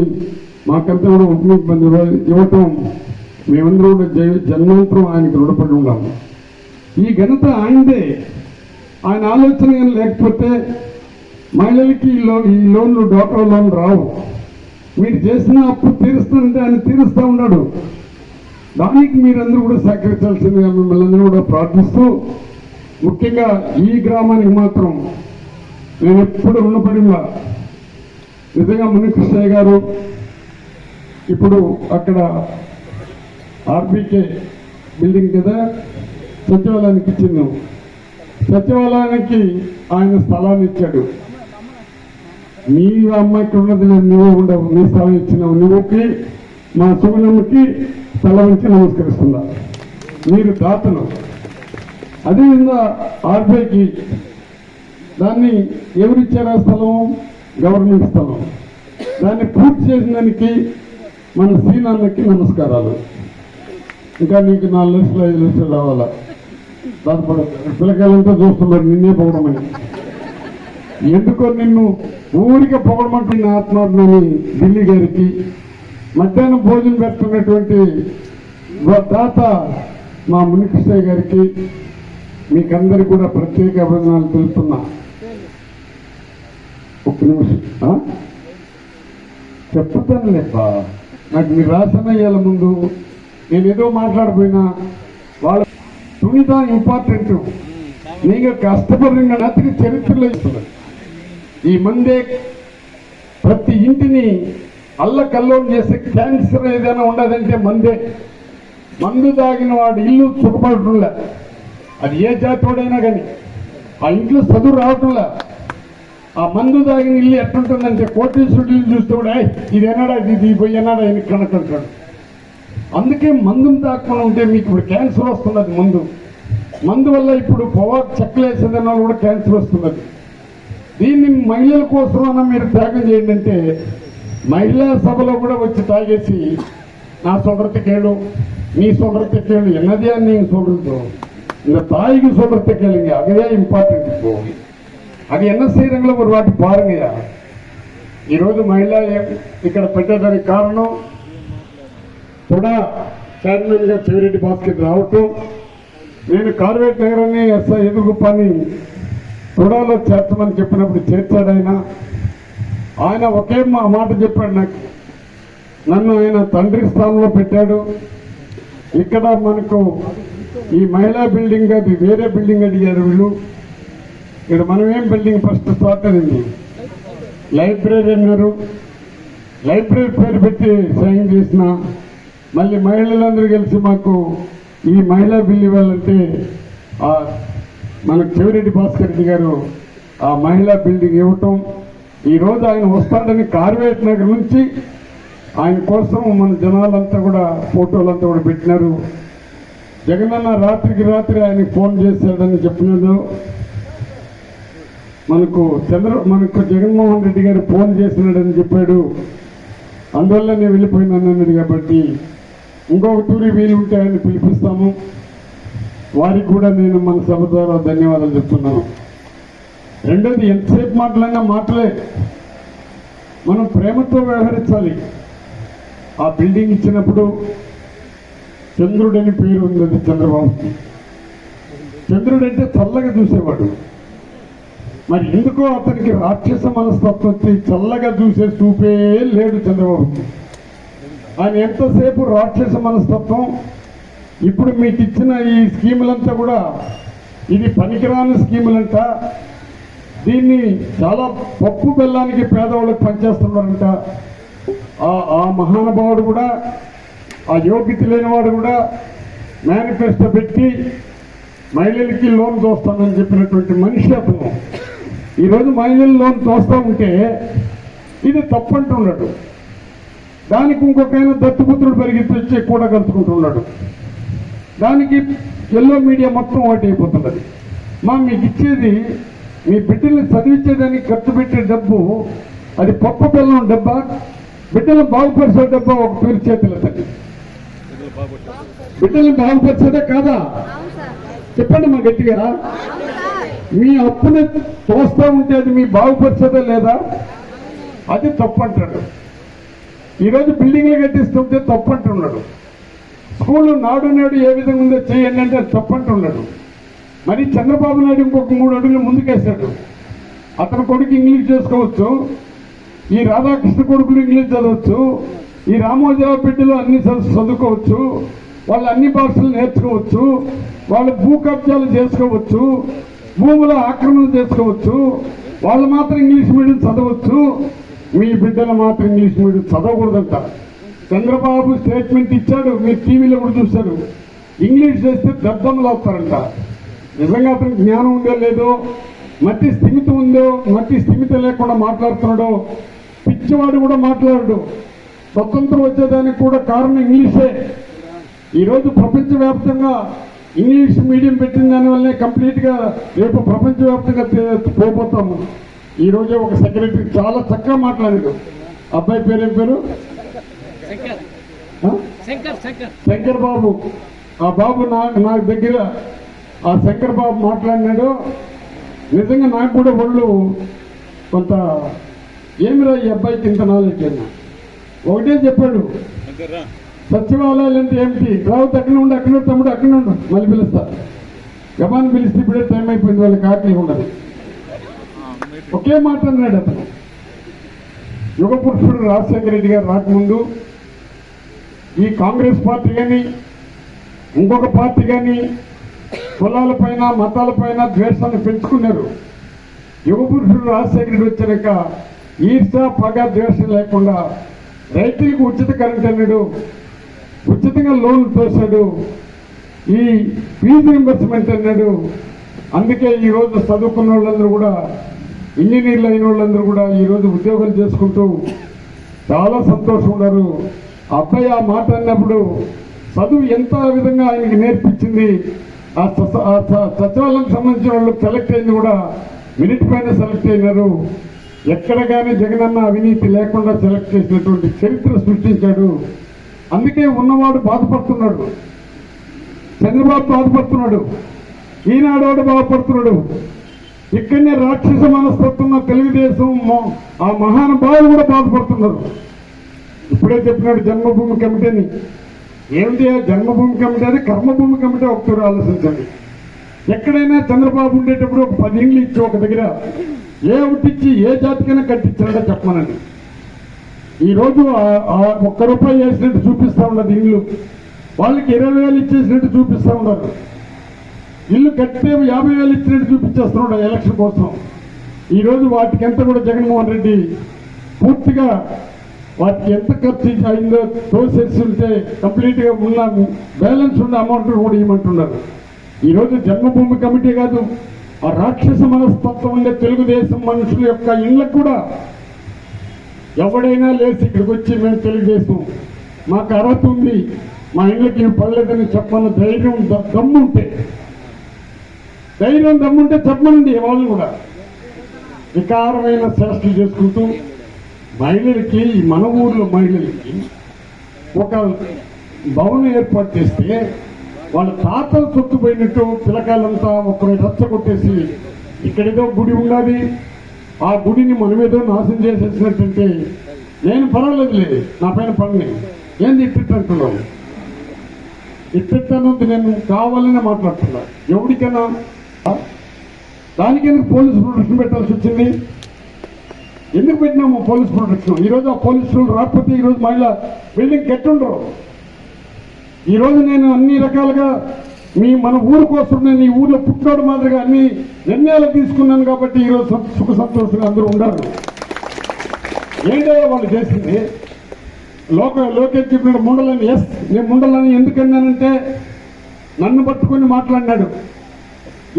Speaker 3: మాకంతా కూడా ఉప ముఖ్యమంత్రి ఇవ్వటం మేమందరూ కూడా జన్మాంతరం ఆయనకు రుణపడి ఉన్నాము. ఈ ఘనత ఆయనదే. ఆయన ఆలోచన కానీ లేకపోతే మహిళలకి ఈ లోన్లు డ్వాక్రా లోన్ రావు. మీరు చేసిన అప్పు తీరుస్తానంటే ఆయన తీరుస్తూ ఉన్నాడు. దానికి మీరందరూ కూడా సహకరించాల్సిందిగా మిమ్మల్ని అందరూ కూడా ప్రార్థిస్తూ, ముఖ్యంగా ఈ గ్రామానికి మాత్రం నేను ఎప్పుడు రుణపడిలా. నిజంగా మునికృష్ణయ్య గారు ఇప్పుడు అక్కడ ఆర్బీకే బిల్డింగ్ కదా సచివాలయానికి ఇచ్చింది. సచివాలయానికి ఆయన స్థలాన్ని ఇచ్చాడు. నీ అమ్మాయికి ఉన్నది లేదు, నువ్వే ఉండవు. నీ స్థలం ఇచ్చినావు. నువ్వుకి మా సుగుణమ్మకి స్థలం ఇచ్చి నమస్కరిస్తున్నా. మీరు దాతను. అదేవిధంగా ఆర్బీఐకి దాన్ని ఎవరిచ్చారా స్థలం? గవర్నమెంట్ స్థలం. దాన్ని పూర్తి చేసిన దానికి మన శ్రీనాన్నకి నమస్కారాలు. ఇంకా నీకు 4 లక్షలు 5 లక్షలు రావాలా? బాధపడదు. పిల్లకాయలంతా చూస్తున్నారు నిన్నే పొగడమని. ఎందుకో నిన్ను ఊరికే పొగడమంటే నా ఆత్మాభిమాని ఢిల్లీ గారికి, మధ్యాహ్నం భోజనం పెడుతున్నటువంటి దాత మా మునికృష్ణయ్య గారికి మీకందరికీ కూడా ప్రత్యేక అభినందనలు తెలుపుతున్నా. ఒక్క నిమిషం చెప్తాను లేప. నాకు మీరు రాసిన ఇయ్యాల ముందు నేను ఏదో మాట్లాడిపోయినా వాళ్ళ సునీత ఇంపార్టెంట్. నీకు కష్టపడిన నతికి చరిత్రలో ఇస్తున్నారు. ఈ మందే ప్రతి ఇంటిని అల్లకల్లోం చేసే క్యాన్సర్ ఏదైనా ఉండదంటే మందే. మందు తాగిన వాడు ఇల్లు సుఖపడటంలే. అది ఏ జాతోడైనా కానీ ఆ ఇంట్లో చదువు రావటంలే. ఆ మందు తాగిన ఇల్లు ఎట్లుంటుందంటే కోటేశ్వరుడు ఇల్లు చూస్తే కూడా ఇది ఎన్నాడా ఇది పోయి ఎన్నాడా అని కనుక్కుంటాడు. అందుకే మందును తాకుండా ఉంటే మీకు ఇప్పుడు క్యాన్సర్ వస్తున్నది. మందు వల్ల ఇప్పుడు పొగాకు చెక్కలేసేదన్న కూడా క్యాన్సర్ వస్తున్నది. దీన్ని మహిళల కోసమైనా మీరు త్యాగం చేయండి అంటే మహిళా సభలో కూడా వచ్చి తాగేసి నా சொல்றத கேளு, நீ சொல்றத கேளு, என்னதையா நீங்க சொல்றது, இந்த தாய்க்கு சொல்றத கேளுங்க. அதுதான் ఇంపార్టెంట్. இப்போ అది என்ன செய்யறாங்களோ ஒரு வாட்டி பாருங்கயா. ఈరోజు మహిళ ఇక్కడ పెట్టడానికి కారణం కూడా చైర్మన్ గా చెవిరెడ్డి భాస్కర్ రావటం. నేను కార్వేట్ నగరాన్ని ఎస్ఐ ఎదుగుపాని తొడాలో చేర్చమని చెప్పినప్పుడు చేర్చాడు ఆయన ఒకే మాట చెప్పాడు నాకు. నన్ను ఆయన తండ్రి స్థానంలో పెట్టాడు. ఇక్కడ మనకు ఈ మహిళా బిల్డింగ్ అది వేరే బిల్డింగ్ అడిగారు వీళ్ళు. ఇక్కడ మనం ఏం బిల్డింగ్ ఫస్ట్ స్టార్ట్ అయింది లైబ్రరీ అన్నారు. లైబ్రరీ పేరు పెట్టి సైన్ చేసిన మళ్ళీ మహిళలందరూ కలిసి మాకు ఈ మహిళా బిల్ ఇవ్వాలంటే మనకు చెవిరెడ్డి భాస్కర్ రెడ్డి గారు ఆ మహిళా బిల్డింగ్ ఇవ్వటం. ఈరోజు ఆయన వస్తాడని కార్వేట్ నగర్ నుంచి ఆయన కోసం మన జనాలంతా కూడా ఫోటోలంతా కూడా పెట్టినారు. జగనన్న రాత్రికి రాత్రి ఆయనకి ఫోన్ చేశాడని చెప్పినాడు. మనకు జగన్మోహన్ రెడ్డి గారు ఫోన్ చేసినాడని చెప్పాడు. అందువల్ల నేను వెళ్ళిపోయినాను అన్నాడు. కాబట్టి ఇంకొక తూరి వీలుంటే ఆయన పిలిపిస్తాము. వారికి కూడా నేను మన సభ ద్వారా ధన్యవాదాలు చెప్తున్నాను. రెండోది, ఎంతసేపు మాటలైనా మాటలే. మనం ప్రేమతో వ్యవహరించాలి. ఆ బిల్డింగ్ ఇచ్చినప్పుడు చంద్రుడని పేరు ఉంది చంద్రబాబుకి. చంద్రుడు అంటే చల్లగా చూసేవాడు. మరి ఎందుకో అతనికి రాక్షస మనస్తత్వం వచ్చి చల్లగా చూసే చూపే లేడు చంద్రబాబుకి. ఆయన ఎంతసేపు రాక్షస మనస్తత్వం. ఇప్పుడు మీకు ఇచ్చిన ఈ స్కీములంతా కూడా ఇది పనికిరాని స్కీములంట. దీన్ని చాలా పప్పు బెల్లానికి పేదవాళ్ళకి పనిచేస్తున్నారంట. ఆ మహానుభావుడు కూడా, ఆ యోగ్యత లేనివాడు కూడా మేనిఫెస్టో పెట్టి మహిళలకి లోన్ తోస్తానని చెప్పినటువంటి మనిషి అతను. ఈరోజు మహిళలు లోన్ తోస్తా ఉంటే ఇది తప్పంటున్నాడు. దానికి ఇంకొకైనా దత్తుపుత్రుడు పరిగెత్తి కూడా కలుసుకుంటున్నాడు. దానికి ఎల్లో మీడియా మొత్తం ఓటు అయిపోతున్నది. మీకు ఇచ్చేది మీ బిడ్డల్ని చదివించేదానికి ఖర్చు పెట్టే డబ్బు అది పప్పు బెల్లం డబ్బా, బిడ్డలు బాగుపరిచే డబ్బా ఒక పేరు చేతిలో తల్లి. బిడ్డల్ని బాగుపరిచేదే కాదా? చెప్పండి మా గట్టిగా. మీ అప్పుని తోస్తా ఉంటే అది మీ బాగుపరిచేదే లేదా? అది తప్పంటాడు. ఈరోజు బిల్డింగ్లు కట్టిస్తుంటే తప్పంటున్నాడు. స్కూళ్ళు నాడు నేడు ఏ విధంగా ఉందో చేయండి అంటే తప్పంటున్నాడు. మరి చంద్రబాబు నాయుడు ఇంకొక 3 అడుగులు ముందుకేశాడు. అతని కొడుకు ఇంగ్లీష్ చేసుకోవచ్చు, ఈ రాధాకృష్ణ కొడుకులు ఇంగ్లీష్ చదవచ్చు, ఈ రామోజీరావు బిడ్డలు అన్ని చదువుకోవచ్చు, వాళ్ళు అన్ని భాషలు నేర్చుకోవచ్చు, వాళ్ళు భూ కబ్జాలు చేసుకోవచ్చు, భూముల ఆక్రమణ చేసుకోవచ్చు, వాళ్ళు మాత్రం ఇంగ్లీష్ మీడియం చదవచ్చు, మీ బిడ్డలు మాత్రం ఇంగ్లీష్ మీడియం చదవకూడదంట. చంద్రబాబు స్టేట్మెంట్ ఇచ్చాడు, మీరు టీవీలో కూడా చూశారు. ఇంగ్లీష్ చేస్తే దద్దమ్మలు అవుతారంట. నిజంగా అతనికి జ్ఞానం ఉందో లేదో, మట్టి స్థిమితం ఉందో, మట్టి స్థిమితం లేకుండా మాట్లాడుతున్నాడో, పిచ్చివాడు కూడా మాట్లాడాడు. స్వతంత్రం వచ్చేదానికి కూడా కారణం ఇంగ్లీషే. ఈరోజు ప్రపంచవ్యాప్తంగా ఇంగ్లీష్ మీడియం పెట్టిన దానివల్లే కంప్లీట్గా రేపు ప్రపంచవ్యాప్తంగా పోతాము. ఈరోజే ఒక సెక్రటరీ చాలా చక్కగా మాట్లాడాడు. అబ్బాయి పేరేం పేరు? శంకర్ బాబు. ఆ బాబు నా దగ్గర ఆ శంకర్ బాబు మాట్లాడినాడు. నిజంగా నాకు కూడా వాళ్ళు కొంత ఏమిరా ఈ అబ్బాయికి ఇంత నాలెడ్జ్ అన్నా. ఒకటే చెప్పాడు, సచివాలయాలు అంటే ఏమిటి, రావద్దు అక్కడ ఉండి, అక్కడ తమ్ముడు అక్కడ ఉండు, మళ్ళీ పిలుస్తా. గబాన్ని పిలిస్తే ఇప్పుడే టైం అయిపోయింది, వాళ్ళకి ఆకలి ఉండదు. ఒకే మాట అన్నాడు అతను. యుగ పురుషుడు రాజశేఖర రెడ్డి గారు రాకముందు ఈ కాంగ్రెస్ పార్టీ కానీ ఇంకొక పార్టీ కానీ కులాలపైన మతాలపైన ద్వేషాన్ని పెంచుకున్నారు. యుగ పురుషుడు రాజశేఖర రెడ్డి వచ్చాక ఈర్ష పగ ద్వేషం లేకుండా రైతులకు ఉచిత కరెంట్ అన్నాడు, ఉచితంగా లోన్లు తోశాడు, ఈ ఫీజు రింబర్స్మెంట్ అన్నాడు. అందుకే ఈరోజు చదువుకున్న వాళ్ళందరూ కూడా, ఇంజనీర్లు అయిన వాళ్ళందరూ కూడా ఈరోజు ఉద్యోగాలు చేసుకుంటూ చాలా సంతోషం ఉన్నారు. అబ్బాయి ఆ మాట అన్నప్పుడు చదువు ఎంత విధంగా ఆయనకి నేర్పించింది. ఆ సచివాలయం సంబంధించిన వాళ్ళు సెలెక్ట్ అయింది కూడా మినిట్ పైన సెలెక్ట్ అయినారు. ఎక్కడ కానీ జగనన్న అవినీతి లేకుండా సెలెక్ట్ చేసినటువంటి చరిత్ర సృష్టించాడు. అందుకే ఉన్నవాడు బాధపడుతున్నాడు, చంద్రబాబు బాధపడుతున్నాడు, ఈనాడు బాధపడుతున్నాడు. ఇక్కడనే రాక్షస మనస్తత్వం తెలుగుదేశం ఆ మహానుభావులు కూడా బాధపడుతున్నారు. ఇప్పుడే చెప్పినాడు జన్మభూమి కమిటీని. ఏమిటి జన్మభూమి కమిటీ? అది కర్మభూమి కమిటీ. ఒకసారి ఆలోచించండి. ఎక్కడైనా చంద్రబాబు ఉండేటప్పుడు ఒక 10 ఇండ్లు ఇచ్చి ఒక దగ్గర ఏ ఒకటిచ్చి ఏ జాతికైనా కట్టించాడో చెప్పమనండి. ఈరోజు ఒక్క రూపాయి వేసినట్టు చూపిస్తా ఉన్నది ఇల్లు, వాళ్ళకి 20,000 ఇచ్చేసినట్టు చూపిస్తా ఉన్నారు. ఇల్లు కట్టితే 50,000 ఇచ్చినట్టు చూపించేస్తున్నాడు ఎలక్షన్ కోసం. ఈరోజు వాటికి ఎంత కూడా జగన్మోహన్ రెడ్డి పూర్తిగా వాటికి ఎంత ఖర్చు అయిందో తోసేసి ఉంటే కంప్లీట్గా ఉన్న బ్యాలెన్స్ ఉన్న అమౌంట్ కూడా ఇవ్వమంటున్నారు. ఈరోజు జన్మభూమి కమిటీ కాదు, ఆ రాక్షస మనస్తత్వం ఉండే తెలుగుదేశం మనుషుల యొక్క ఇళ్ళకు కూడా ఎవడైనా లేచి ఇక్కడికి వచ్చి మేము తెలుగుదేశం మాకు అర్హత ఉంది, మా ఇళ్ళకి పడలేదని చెప్పమన్న ధైర్యం దమ్ముంటే చెప్పమనండి. వాళ్ళు కూడా వికారమైన చేష్టలు చేసుకుంటూ మహిళలకి, మన ఊర్లో మహిళలకి ఒక భవనం ఏర్పాటు చేస్తే వాళ్ళ తాతలు సొత్తుపోయినట్టు పిల్లకాయలంతా ఒకరు రచ్చగొట్టేసి ఇక్కడేదో గుడి ఉన్నది, ఆ గుడిని మనమేదో నాశనం చేసేసినట్టుంటే నేను పర్వాలేదు, నా పైన పని ఏంది ఇట్టిట్టు ఇట్టిట్టనొద్దు. నేను కావాలనే మాట్లాడుతున్నా. ఎవరికైనా దానికెందుకు పోలీసు ప్రొటెక్షన్ పెట్టాల్సి వచ్చింది? ఎందుకు పెట్టినాము పోలీస్ ప్రొటెక్షన్? ఈరోజు ఆ పోలీసులు రాకపోతే ఈరోజు మహిళ బిల్డింగ్ కట్టుండరు. ఈరోజు నేను అన్ని రకాలుగా మన ఊరు కోసం నేను ఈ ఊర్లో పుట్టినోడు మాదిరిగా అన్ని నిర్ణయాలు తీసుకున్నాను కాబట్టి ఈరోజు సుఖ సంతోషంగా అందరూ ఉండాలి. ఏంటో వాళ్ళు చేసింది లోకేష్ చెప్పిన ముండలని. ఎస్, నేను ముండలని ఎందుకన్నానంటే నన్ను పట్టుకొని మాట్లాడినాడు.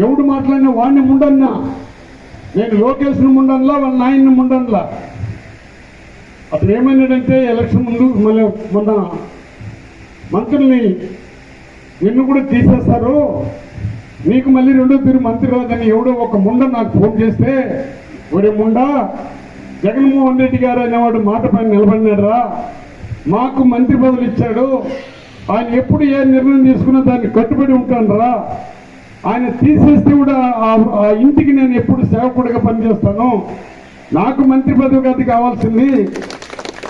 Speaker 3: ఎవడు మాట్లాడినా వాడిని ముండన్నా. నేను లోకేష్ను ముండన్లా, వాళ్ళ నాయన్ని ముండన్లా. అతను ఏమైనాడంటే ఎలక్షన్ ముందు మొన్న మంత్రుల్ని నిన్ను కూడా తీసేస్తారు, నీకు మళ్ళీ 2వ తీరు మంత్రి రాదని ఎవడో ఒక ముండ నాకు ఫోన్ చేస్తే, ఒరే ముండా, జగన్మోహన్ రెడ్డి గారు అనేవాడు మాట పైన నిలబడినాడురా, మాకు మంత్రి పదవులు ఇచ్చాడు, ఆయన ఎప్పుడు ఏ నిర్ణయం తీసుకున్నా దాన్ని కట్టుబడి ఉంటానురా, ఆయన తీసేస్తే కూడా ఆ ఇంటికి నేను ఎప్పుడు సేవకుడిగా పనిచేస్తాను, నాకు మంత్రి పదవి కాదు కావాల్సింది,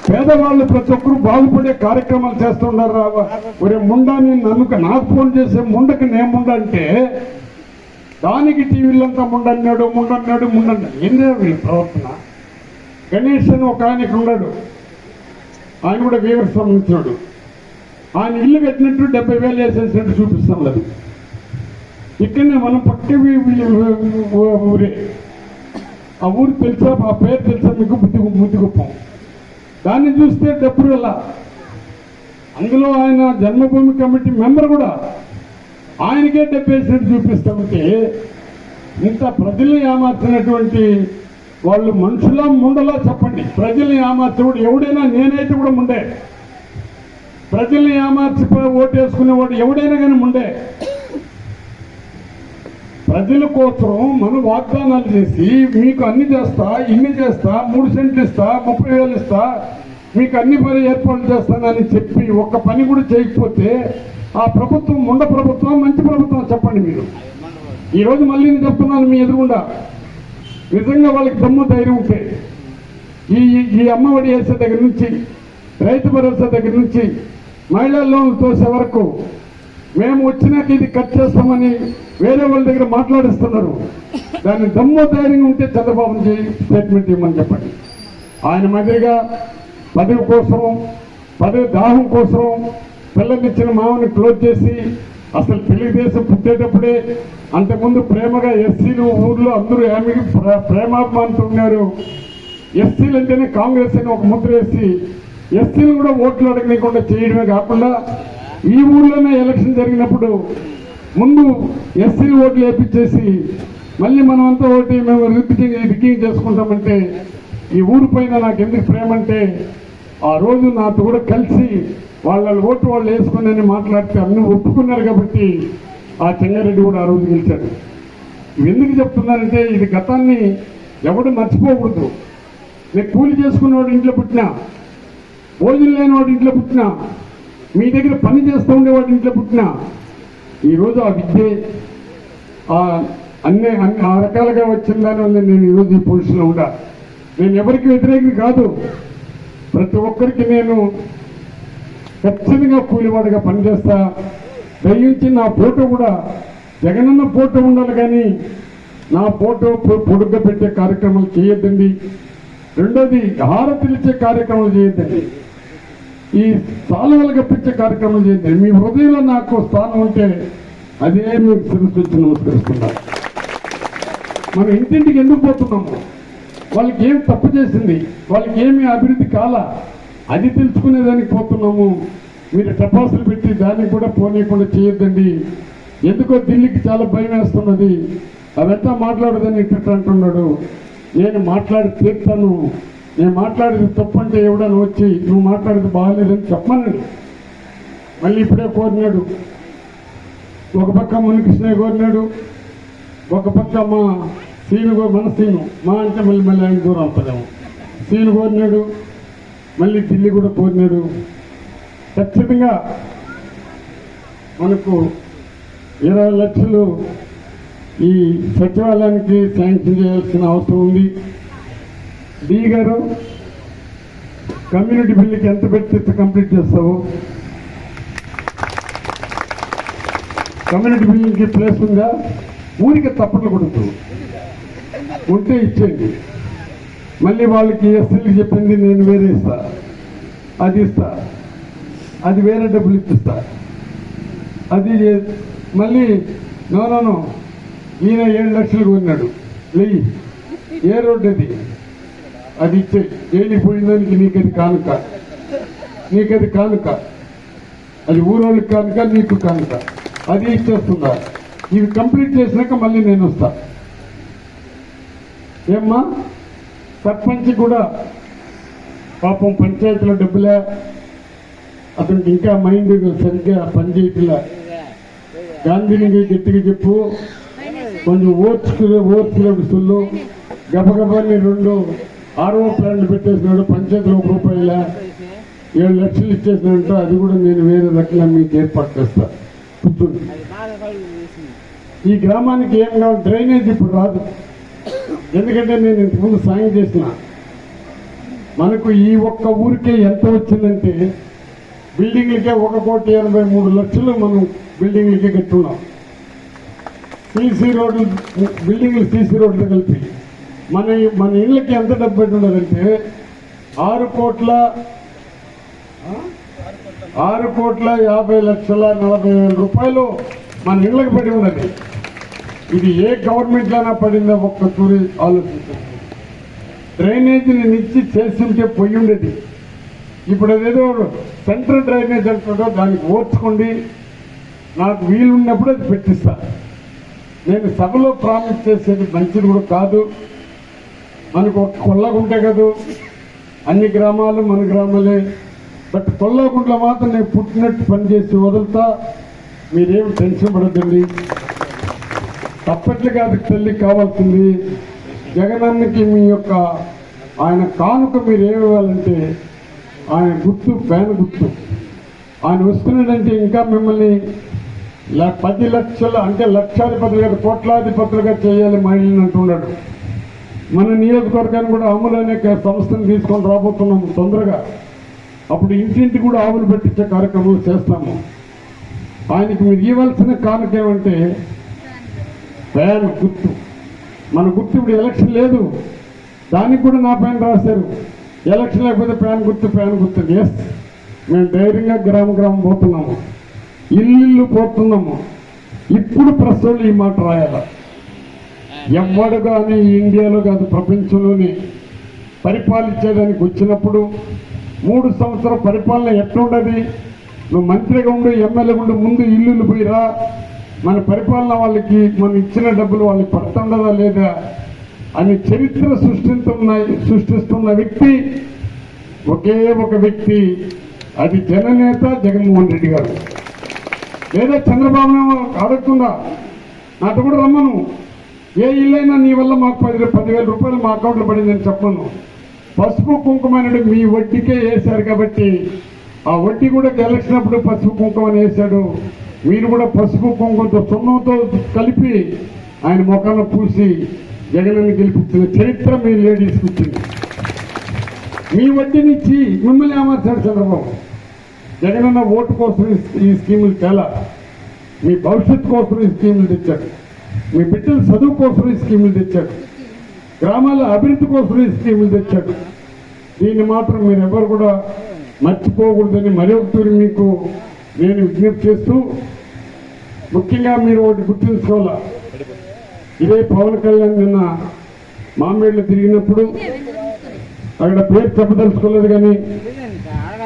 Speaker 3: పేదవాళ్ళు ప్రతి ఒక్కరు బాగుపడే కార్యక్రమాలు చేస్తున్నారు. ఒరే ముండా, నేను నాకు ఫోన్ చేసే ముండకి నేను ముండ అంటే దానికి టీవీలంతా ముండన్నాడు ఎన్నో వీళ్ళ ప్రవర్తన. గణేష్ అని ఒక ఆయనకు ఉన్నాడు, ఆయన కూడా వీవర్ సంబంధించినాడు. ఆయన ఇల్లు కట్టినట్టు 70,000 వేసేసినట్టు చూపిస్తాం లేదు. ఇక్కడనే మనం పక్క ఊరే, ఆ ఊరు తెలుసా, ఆ పేరు తెలుసా మీకు? బుద్ధిగుప్పం. దాన్ని చూస్తే డబ్బులు ఎలా, అందులో ఆయన జన్మభూమి కమిటీ మెంబర్ కూడా ఆయనకే డబ్బేసినట్టు చూపిస్తామంటే ఇంత ప్రజల్ని ఏమార్చినటువంటి వాళ్ళు మనుషులా ముండలా చెప్పండి. ప్రజల్ని ఏమార్చేవాడు ఎవడైనా, నేనైతే కూడా ముండే. ప్రజల్ని ఏమార్చి ఓటేసుకునేవాడు ఎవడైనా కానీ ముండే. ప్రజల కోసం మనం వాగ్దానాలు చేసి మీకు అన్ని చేస్తా, ఇన్ని చేస్తా, 3 సెంట్లు ఇస్తా, 30,000 ఇస్తా, మీకు అన్ని పని ఏర్పాట్లు చేస్తానని చెప్పి ఒక్క పని కూడా చేయకపోతే ఆ ప్రభుత్వం ముండ ప్రభుత్వం మంచి ప్రభుత్వం చెప్పండి మీరు. ఈరోజు మళ్ళీ నేను చెప్తున్నాను మీ ఎదురుగుండా, నిజంగా వాళ్ళకి దమ్ము ధైర్యం ఉంటే ఈ అమ్మఒడి వేసే దగ్గర నుంచి, రైతు భరోసా దగ్గర నుంచి, మహిళా లోన్లు తోసే వరకు మేము వచ్చినాక ఇది కట్ చేస్తామని వేరే వాళ్ళ దగ్గర మాట్లాడిస్తున్నారు. దాన్ని దమ్ము ధైర్యం ఉంటే చంద్రబాబు స్టేట్మెంట్ ఇవ్వమని చెప్పండి. ఆయన మాదిరిగా పదవి కోసం, పదవి దాహం కోసం పిల్లనిచ్చిన మామని క్లోజ్ చేసి, అసలు తెలుగుదేశం పుట్టేటప్పుడే అంతకుముందు ప్రేమగా ఎస్సీలు ఊర్లో అందరూ ప్రేమాభిమానంతో ఉన్నారు. ఎస్సీలు అంటేనే కాంగ్రెస్ అని ఒక ముద్ర వేసి ఎస్సీలు కూడా ఓట్లు అడగలేకుండా చేయడమే కాకుండా ఈ ఊర్లోనే ఎలక్షన్ జరిగినప్పుడు ముందు ఎస్సీలు ఓట్లు వేపించేసి మళ్ళీ మనం అంతా ఓటు మేము రిగ్గింగ్ చేసుకుంటామంటే ఈ ఊరు పైన నాకు ఎందుకు ప్రేమ అంటే ఆ రోజు నాతో కూడా కలిసి వాళ్ళ ఓటు వాళ్ళు వేసుకుని మాట్లాడితే అన్ని ఒప్పుకున్నారు కాబట్టి ఆ చెంగారెడ్డి కూడా ఆ రోజు గెలిచాడు. ఎందుకు చెప్తున్నారంటే ఇది గతాన్ని ఎవడు మర్చిపోకూడదు. నేను కూలి చేసుకునేవాడు ఇంట్లో పుట్టినా, భోజనం లేనివాడు ఇంట్లో పుట్టినా, మీ దగ్గర పని చేస్తూ ఉండేవాడు ఇంట్లో పుట్టినా, ఈరోజు ఆ విద్య అన్ని ఆ రకాలుగా వచ్చిన దానివల్ల నేను ఈరోజు ఈ పొజిషన్లో ఉండా. నేను ఎవరికి వ్యతిరేకం కాదు, ప్రతి ఒక్కరికి నేను ఖచ్చితంగా కూలివాడిగా పనిచేస్తా. దయించి నా ఫోటో కూడా జగనన్న ఫోటో ఉండాలి, కానీ నా ఫోటో పొడుగ్గా పెట్టే కార్యక్రమాలు చేయొద్దండి. రెండోది హారతులు ఇచ్చే కార్యక్రమాలు చేయొద్దండి, ఈ స్థానాలు కప్పించే కార్యక్రమాలు చేయొద్దండి. మీ హృదయంలో నాకు స్థానం ఉంటే అదే మీకు శిరస్సు నమస్కరిస్తున్నారు. మనం ఇంటింటికి ఎందుకు పోతున్నాము? వాళ్ళకి ఏమి తప్పు చేసింది, వాళ్ళకి ఏమి అభివృద్ధి కాలా, అది తెలుసుకునేదానికి పోతున్నాము. మీరు టపాసులు పెట్టి దాన్ని కూడా పోనీయకుండా చేయొద్దండి. ఎందుకో ఢిల్లీకి చాలా భయం వేస్తున్నది, అదంతా మాట్లాడదని ఇట్లా అంటున్నాడు. నేను మాట్లాడి తీర్తాను. నేను మాట్లాడేది తప్పు అంటే ఎవడని వచ్చి నువ్వు మాట్లాడేది బాగాలేదని చెప్పమనండి. మళ్ళీ ఇప్పుడే కోరినాడు, ఒక పక్క మునికృష్ణయ్య కోరినాడు, ఒక పక్క మా సీను మన సీను మా అంటే మళ్ళీ ఆయన దూరం అవుతాడేమో. సీను కోరినాడు, మళ్ళీ ఢిల్లీ కూడా కోరినాడు. ఖచ్చితంగా మనకు 20 లక్షలు ఈ సచివాలయానికి శాంక్షన్ చేయాల్సిన అవసరం ఉంది. డి గారు, కమ్యూనిటీ బిల్లుకి ఎంత పెట్టి కంప్లీట్ చేస్తావు? కమ్యూనిటీ బిల్లుకి ప్లేస్ ఉందా? ఊరికి తప్పట్లు కొడుతూ ఉంటే ఇచ్చేయండి. మళ్ళీ వాళ్ళకి ఎస్సీలకి చెప్పింది నేను వేరే ఇస్తా, అది ఇస్తా, అది వేరే డబ్బులు ఇప్పిస్తా, అది మళ్ళీ నోనో ఈయన 7 లక్షలు కొన్నాడు, వెయ్యి ఏ రోడ్డు అది ఇచ్చే జైలుకి పోయిందానికి నీకది కానుక, నీకది కానుక, అది ఊరోళ్ళకి కానుక, నీకు కానుక, అది ఇచ్చేస్తుందా? ఇవి కంప్లీట్ చేసినాక మళ్ళీ నేను వస్తా. ఏమ్మా, సర్పంచ్ కూడా పాపం పంచాయతీలో డబ్బులే, అతనికి ఇంకా మైండ్ సరిగ్గా పనిచేయట్లే. గాంధీని గట్టిగా చెప్పు, కొంచెం ఓర్చుకులు గబగబాన్ని 2 RO ప్లాంట్లు పెట్టేసినాడు, పంచాయతీలో ₹1 7 లక్షలు ఇచ్చేసినాడంట. అది కూడా నేను వేరే రకంగా మీకు ఏర్పాటు చేస్తా. కూర్చోండి. ఈ గ్రామానికి ఏం కావాలి? డ్రైనేజ్ ఇప్పుడు రాదు, ఎందుకంటే నేను ఇంతకుముందు సాయం చేసిన. మనకు ఈ ఒక్క ఊరికే ఎంత వచ్చిందంటే బిల్డింగ్లకే 1,83,00,000 మనం బిల్డింగ్లకే కట్టున్నాం. సీసీ రోడ్లు, బిల్డింగ్లు సీసీ రోడ్లు కలిపి మన ఇళ్ళకి ఎంత డబ్బు పెట్టి ఉన్నదంటే 6,50,40,000 రూపాయలు మన ఇళ్ళకి పడి ఉన్నది. ఇది ఏ గవర్నమెంట్లోనా పడిందో ఒక్క తూరి ఆలోచించండి. డ్రైనేజీని నిచ్చి చేస్తుంటే పొయ్యి ఉండేది. ఇప్పుడు అదేదో సెంట్రల్ డ్రైనేజ్ అంటుందో దానికి ఓర్చుకోండి, నాకు వీలున్నప్పుడు అది పెట్టిస్తా. నేను సభలో ప్రామిస్ చేసేది మంచిది కూడా కాదు. మనకు ఒక కొల్లగుంట కదా, అన్ని గ్రామాలు మన గ్రామాలే. బట్ కొల్లగుంట్లో మాత్రం నేను పుట్టినట్టు పనిచేసి వదులుతా. మీరేం టెన్షన్ పడద్దండి. తప్పట్లు కాదు తల్లి కావాల్సింది. జగనన్నకి మీ యొక్క ఆయన కానుక మీరు ఏమివ్వాలంటే ఆయన గుర్తు, ఫ్యాన్ గుర్తు. ఆయన వస్తున్నాడంటే ఇంకా మిమ్మల్ని 10 లక్షలు అంటే లక్షాధిపతులుగా, కోట్లాధిపతులుగా చేయాలి మహిళలను అంటున్నాడు. మన నియోజకవర్గాన్ని కూడా అమలు అనే సంస్థను తీసుకొని రాబోతున్నాము తొందరగా. అప్పుడు ఇంటింటి కూడా ఆవులు పెట్టించే కార్యక్రమాలు చేస్తాము. ఆయనకి మీరు ఇవ్వాల్సిన కానుక ఏమంటే ఫ్యాన్ గుర్తు. మన గుర్తు ఇప్పుడు ఎలక్షన్ లేదు, దానికి కూడా నా పైన రాశారు. ఎలక్షన్ లేకపోతే ఫ్యాన్ గుర్తు. ఎస్, మేము ధైర్యంగా గ్రామం పోతున్నాము, ఇల్లు పోతున్నాము. ఇప్పుడు ప్రస్తుతం ఈ మాట రాయాల. ఎవ్వడు కానీ ఇండియాలో కాదు ప్రపంచంలోని పరిపాలించేదానికి వచ్చినప్పుడు 3 సంవత్సరాల పరిపాలన ఎట్లుండదు. నువ్వు మంత్రిగా ఉండు, ఎమ్మెల్యేగా ఉండు, ముందు ఇల్లులు పోయిరా. మన పరిపాలన వాళ్ళకి మనం ఇచ్చిన డబ్బులు వాళ్ళకి పడుతుండదా లేదా అని చరిత్ర సృష్టిస్తున్న వ్యక్తి ఒకే ఒక వ్యక్తి, అది జననేత జగన్మోహన్ రెడ్డి గారు. లేదా చంద్రబాబు అడుగుతుందా, నాతో కూడా రమ్మను. ఏ ఇల్లైనా నీ వల్ల మాకు 10,000 రూపాయలు మా అకౌంట్లో పడిందని చెప్పను. పసుపు కుంకుమనుడు మీ వడ్డీకే వేశారు కాబట్టి ఆ వడ్డీ కూడా ఎలక్షన్ అప్పుడు పసుపు కుంకుమని వేశాడు. మీరు కూడా పసుపు కుంకుమతో సున్నంతో కలిపి ఆయన ముఖాన్ని పూసి జగనన్ని గెలిపించిన చరిత్ర మీ లేడీస్కి వచ్చింది. మీ వడ్డీనిచ్చి మిమ్మల్ని ఏమార్చాడు చంద్రబాబు. జగనన్న ఓటు కోసం ఈ స్కీములు చాలా, మీ భవిష్యత్తు కోసం ఈ స్కీములు తెచ్చాడు, మీ బిడ్డల చదువు కోసం ఈ స్కీములు తెచ్చాడు, గ్రామాల అభివృద్ధి కోసం ఈ స్కీములు తెచ్చాడు. దీన్ని మాత్రం మీరు ఎవరు కూడా మర్చిపోకూడదని మరొకటి మీకు నేను విజ్ఞప్తి చేస్తూ, ముఖ్యంగా మీరు ఒకటి గుర్తుంచుకోవాలా. ఇదే పవన్ కళ్యాణ్ నిన్న మామిడిలో తిరిగినప్పుడు అక్కడ పేరు చెప్పదలుచుకోలేదు, కానీ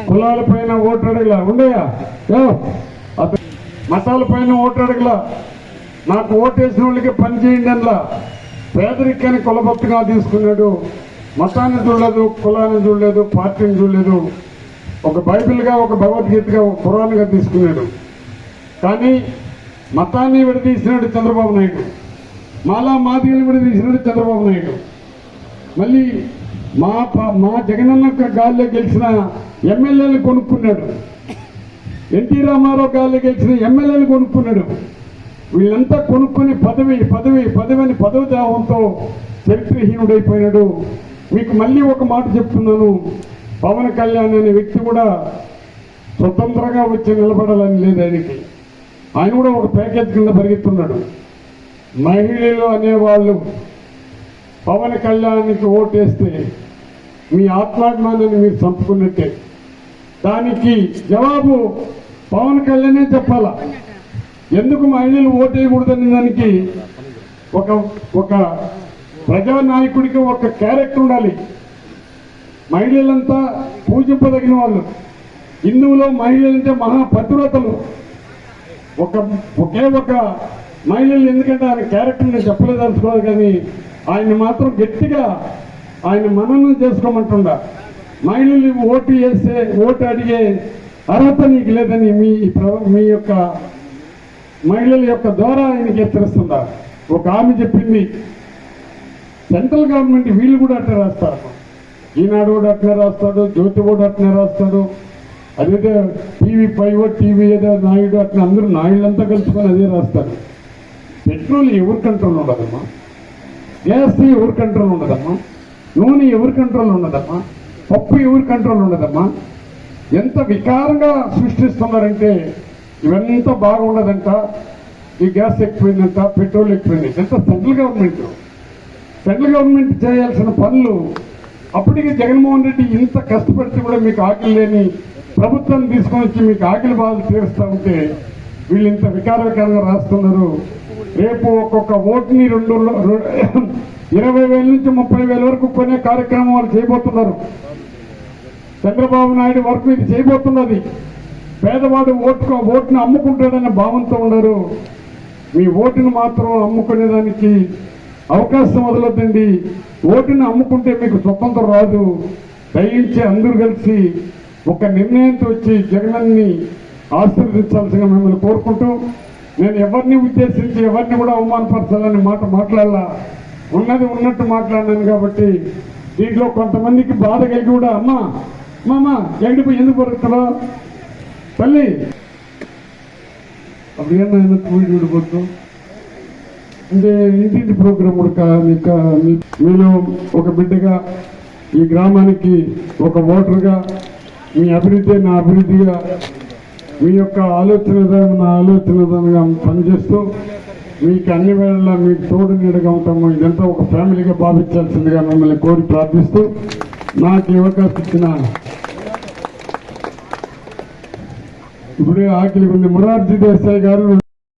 Speaker 3: కులాల పైన ఓటు అడగలా ఉండయా, మతాల పైన ఓటు అడగలా. నాకు ఓటేసిన వాళ్ళకి పని చేయండి అలా. పేదరికాన్ని కులబొత్తుగా తీసుకున్నాడు. మతాన్ని చూడలేదు, కులాన్ని చూడలేదు, పార్టీని చూడలేదు. ఒక బైబిల్గా, ఒక భగవద్గీతగా, ఒక పురాణంగా తీసుకున్నాడు. కానీ మతాన్ని విడదీసినాడు చంద్రబాబు నాయుడు, మాదిగలు విడదీసినాడు చంద్రబాబు నాయుడు. మళ్ళీ మా జగనన్న గాల్లో గెలిచిన ఎమ్మెల్యేలు కొనుక్కున్నాడు. ఎన్టీ రామారావు గాల్లో గెలిచిన ఎమ్మెల్యేలు కొనుక్కున్నాడు. వీళ్ళంతా కొనుక్కొని పదవి దావంతో చరిత్రహీనుడైపోయినాడు. మీకు మళ్ళీ ఒక మాట చెప్తున్నాను, పవన్ కళ్యాణ్ అనే వ్యక్తి కూడా స్వతంత్రంగా వచ్చి నిలబడాలని లేదు ఆయనకి. ఆయన కూడా ఒక ప్యాకేజ్ కింద పరిగెత్తున్నాడు. మహిళలు అనేవాళ్ళు పవన్ కళ్యాణ్కి ఓటేస్తే మీ ఆత్మాభిమానాన్ని మీరు చంపుకున్నట్టే. దానికి జవాబు పవన్ కళ్యాణే చెప్పాలా. ఎందుకు మహిళలు ఓటేయకూడదని దానికి ఒక ప్రజానాయకుడికి ఒక క్యారెక్టర్ ఉండాలి. మహిళలంతా పూజింపదగిన వాళ్ళు. హిందువులో మహిళలంటే మహాపతివ్రతలు. ఒకే ఒక మహిళలు, ఎందుకంటే ఆయన క్యారెక్టర్ నేను చెప్పలేదలుచుకోవాలి, కానీ ఆయన మాత్రం గట్టిగా ఆయన మననం చేసుకోమంటుండ. మహిళలు ఓటు వేస్తే ఓటు అడిగే అర్హత నీకు లేదని మీ యొక్క మహిళల యొక్క ద్వారా ఆయనకి హెచ్చరిస్తుందా. ఒక ఆమె చెప్పింది, సెంట్రల్ గవర్నమెంట్ వీళ్ళు కూడా అట్లా రాస్తారు, ఈనాడు కూడా అట్లా రాస్తాడు, జ్యోతి కూడా అట్లా రాస్తాడు, అదైతే టీవీ5 టీవీ ఏదో నాయుడు అట్లా అందరూ నాయుళ్ళంతా కలుసుకొని అదే రాస్తారు. పెట్రోల్ ఎవరి కంట్రోల్ ఉండదమ్మా, గ్యాస్ ఎవరి కంట్రోల్ ఉండదమ్మా, నూనె ఎవరి కంట్రోల్ ఉండదమ్మా, పప్పు ఎవరి కంట్రోల్ ఉండదమ్మా. ఎంత వికారంగా సృష్టిస్తున్నారంటే ఇవంతా బాగుండదంట. ఈ గ్యాస్ ఎక్కువైందంట, పెట్రోల్ ఎక్కువైంది. ఎంత సెంట్రల్ గవర్నమెంట్ చేయాల్సిన పనులు అప్పటికి జగన్మోహన్ రెడ్డి ఇంత కష్టపడితే కూడా మీకు ఆకలి లేని ప్రభుత్వం తీసుకొని వచ్చి మీకు ఆకలి బాధలు తీరుస్తూ ఉంటే వీళ్ళు ఇంత వికారంగా రాస్తున్నారు. రేపు ఒక్కొక్క ఓటుని 20,000 నుంచి 30,000 వరకు కొనే కార్యక్రమం వాళ్ళు చేయబోతున్నారు. చంద్రబాబు నాయుడు వరకు ఇది చేయబోతున్నది. పేదవాడు ఓటును అమ్ముకుంటాడనే భావంతో ఉన్నారు. మీ ఓటును మాత్రం అమ్ముకునేదానికి అవకాశం వదలొద్దండి. ఓటును అమ్ముకుంటే మీకు స్వతంత్రం రాదు. దయించి అందరూ కలిసి ఒక నిర్ణయంతో వచ్చి జగనన్ని ఆశీర్వదించాల్సిందిగా మిమ్మల్ని కోరుకుంటూ, నేను ఎవరిని ఉద్దేశించి ఎవరిని కూడా అవమానపరచాలని మాట్లాడాల, ఉన్నది ఉన్నట్టు మాట్లాడినాను. కాబట్టి దీంట్లో కొంతమందికి బాధ కలిగి కూడా అమ్మ ఎక్కడిపోయి ఎందుకు పడుతుందా తల్లి అప్పుడు ఏమైనా చూడిపోతు అంటే ఇంటింటి ప్రోగ్రాం కూడా మీలో ఒక బిడ్డగా, ఈ గ్రామానికి ఒక ఓటర్గా, మీ అభివృద్ధి నా అభివృద్ధిగా, మీ యొక్క ఆలోచన నా ఆలోచనగా పనిచేస్తూ మీకు అన్ని వేళలా మీకు తోడు నీడగా ఉంటాము. ఇదంతా ఒక ఫ్యామిలీగా భావించాల్సిందిగా మిమ్మల్ని కోరి ప్రార్థిస్తూ నాకు ఈ అవకాశం ఇచ్చిన ఇప్పుడే ఆకలి ఉంది. మొరార్జీ దేశాయ్ గారు